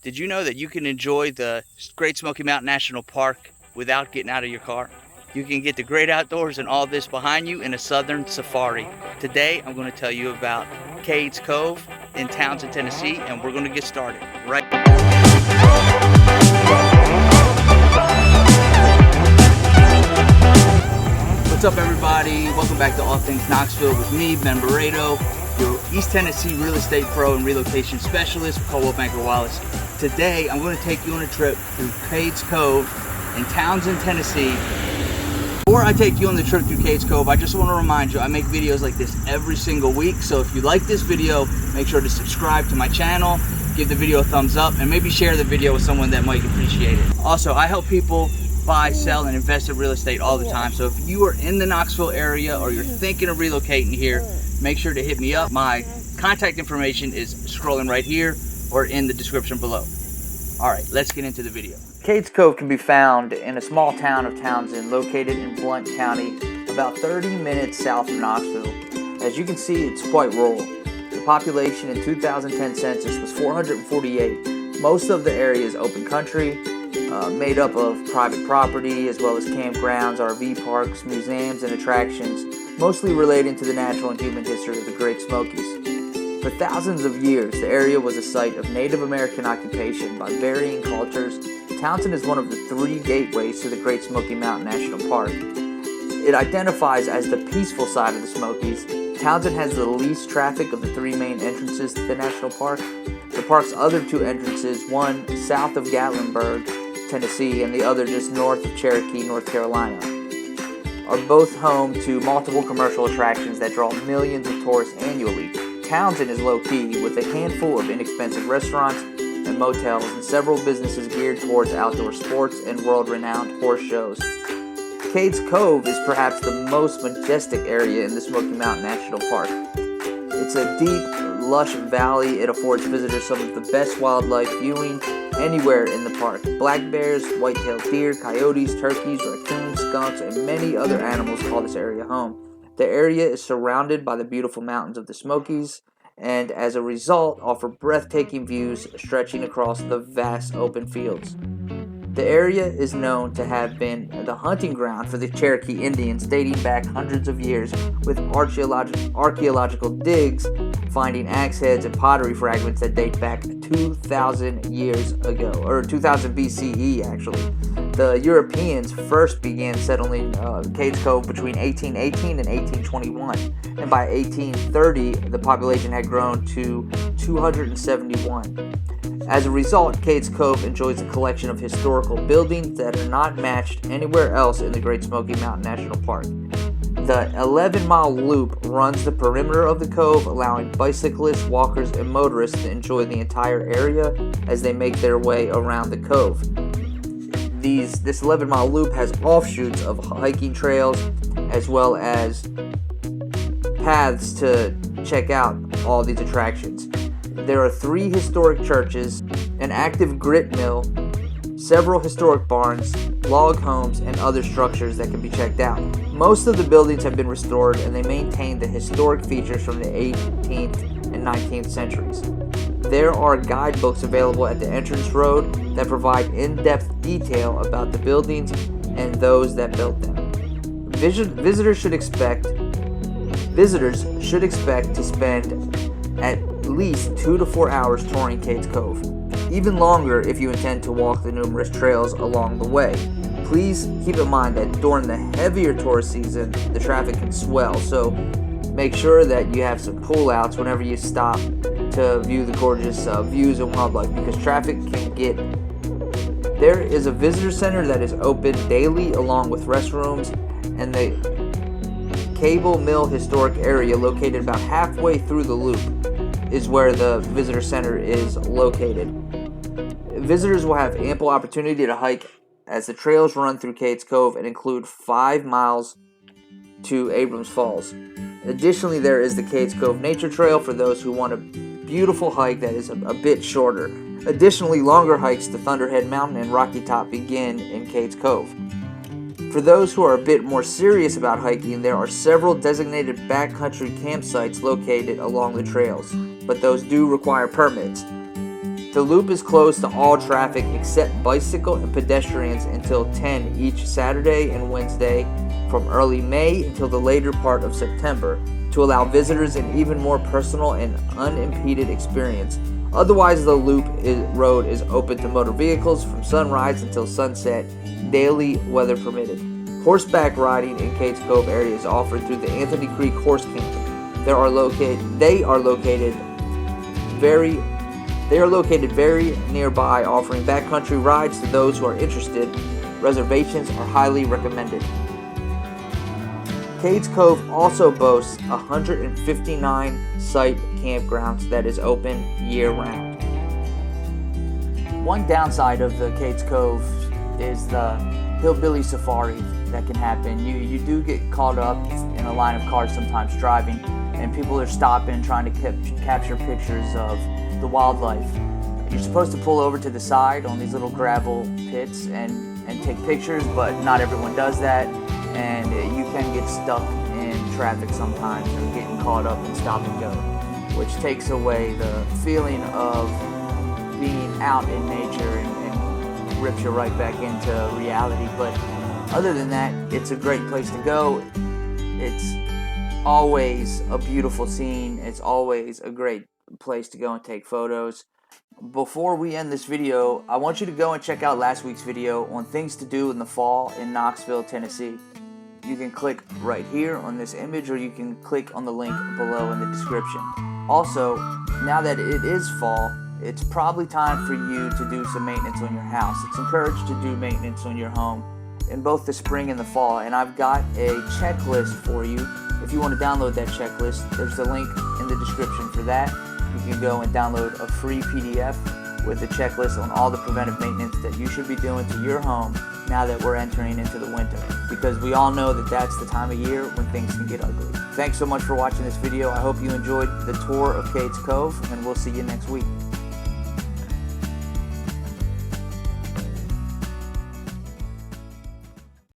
Did you know that you can enjoy the Great Smoky Mountain National Park without getting out of your car? You can get the great outdoors and all this behind you in a southern safari. Today, I'm going to tell you about Cades Cove in Townsend, Tennessee, and we're going to get started right now. What's up, everybody? Welcome back to All Things Knoxville with me, Ben Barredo, your East Tennessee real estate pro and relocation specialist for Coldwell Banker Wallace. Today, I'm going to take you on a trip through Cades Cove in Townsend, Tennessee. Before I take you on the trip through Cades Cove, I just want to remind you, I make videos like this every single week. So if you like this video, make sure to subscribe to my channel, give the video a thumbs up, and maybe share the video with someone that might appreciate it. Also, I help people buy, sell, and invest in real estate all the time. So if you are in the Knoxville area or you're thinking of relocating here, make sure to hit me up. My contact information is scrolling right here or in the description below. All right, let's get into the video. Cades Cove can be found in a small town of Townsend located in Blount County, about 30 minutes south of Knoxville. As you can see, it's quite rural. The population in 2010 census was 448. Most of the area is open country, made up of private property as well as campgrounds, RV parks, museums, and attractions, mostly relating to the natural and human history of the Great Smokies. For thousands of years, the area was a site of Native American occupation by varying cultures. Townsend is one of the 3 gateways to the Great Smoky Mountain National Park. It identifies as the peaceful side of the Smokies. Townsend has the least traffic of the 3 main entrances to the national park. The park's other 2 entrances, one south of Gatlinburg, Tennessee, and the other just north of Cherokee, North Carolina, are both home to multiple commercial attractions that draw millions of tourists annually. Townsend is low-key, with a handful of inexpensive restaurants and motels and several businesses geared towards outdoor sports and world-renowned horse shows. Cades Cove is perhaps the most majestic area in the Smoky Mountain National Park. It's a deep, lush valley. It affords visitors some of the best wildlife viewing anywhere in the park. Black bears, white-tailed deer, coyotes, turkeys, raccoons, skunks, and many other animals call this area home. The area is surrounded by the beautiful mountains of the Smokies, and as a result, offer breathtaking views stretching across the vast open fields. The area is known to have been the hunting ground for the Cherokee Indians dating back hundreds of years, with archaeological digs finding axe heads and pottery fragments that date back 2,000 years ago, or 2000 BCE actually. The Europeans first began settling Cades Cove between 1818 and 1821, and by 1830 the population had grown to 271. As a result, Cades Cove enjoys a collection of historical buildings that are not matched anywhere else in the Great Smoky Mountain National Park. The 11-mile loop runs the perimeter of the cove, allowing bicyclists, walkers, and motorists to enjoy the entire area as they make their way around the cove. This 11-mile loop has offshoots of hiking trails as well as paths to check out all these attractions. There are 3 historic churches, an active grit mill, several historic barns, log homes, and other structures that can be checked out. Most of the buildings have been restored and they maintain the historic features from the 18th and 19th centuries. There are guidebooks available at the entrance road that provide in-depth detail about the buildings and those that built them. Visitors should expect to spend at least 2 to 4 hours touring Cades Cove. Even longer if you intend to walk the numerous trails along the way. Please keep in mind that during the heavier tourist season, the traffic can swell, so make sure that you have some pullouts whenever you stop to view the gorgeous views and wildlife, because traffic can get. There is a visitor center that is open daily along with restrooms, and the Cable Mill Historic Area, located about halfway through the loop, is where the visitor center is located. Visitors will have ample opportunity to hike as the trails run through Cades Cove and include 5 miles to Abrams Falls. Additionally, there is the Cades Cove Nature Trail for those who want a beautiful hike that is a bit shorter. Additionally, longer hikes to Thunderhead Mountain and Rocky Top begin in Cades Cove. For those who are a bit more serious about hiking, there are several designated backcountry campsites located along the trails, but those do require permits. The loop is closed to all traffic except bicycle and pedestrians until 10 each Saturday and Wednesday from early May until the later part of September to allow visitors an even more personal and unimpeded experience. Otherwise, the loop road is open to motor vehicles from sunrise until sunset, daily weather permitted. Horseback riding in Cades Cove area is offered through the Anthony Creek Horse Camp. They are located very nearby, offering backcountry rides to those who are interested. Reservations are highly recommended. Cades Cove also boasts 159 site campgrounds that is open year-round. One downside of the Cades Cove is the Hillbilly Safari that can happen. You do get caught up in a line of cars sometimes driving, and people are stopping trying to capture pictures of the wildlife. You're supposed to pull over to the side on these little gravel pits and take pictures, but not everyone does that, and you can get stuck in traffic sometimes or getting caught up in stop and go, which takes away the feeling of being out in nature and rips you right back into reality. But other than that, it's a great place to go. It's always a beautiful scene. It's always a great place to go and take photos. Before we end this video, I want you to go and check out last week's video on things to do in the fall in Knoxville, Tennessee. You can click right here on this image, or you can click on the link below in the description. Also, now that it is fall, it's probably time for you to do some maintenance on your house. It's encouraged to do maintenance on your home in both the spring and the fall, and I've got a checklist for you. If you want to download that checklist, there's the link in the description for that. You can go and download a free PDF with a checklist on all the preventive maintenance that you should be doing to your home now that we're entering into the winter, because we all know that that's the time of year when things can get ugly. Thanks so much for watching this video. I hope you enjoyed the tour of Cades Cove, and we'll see you next week.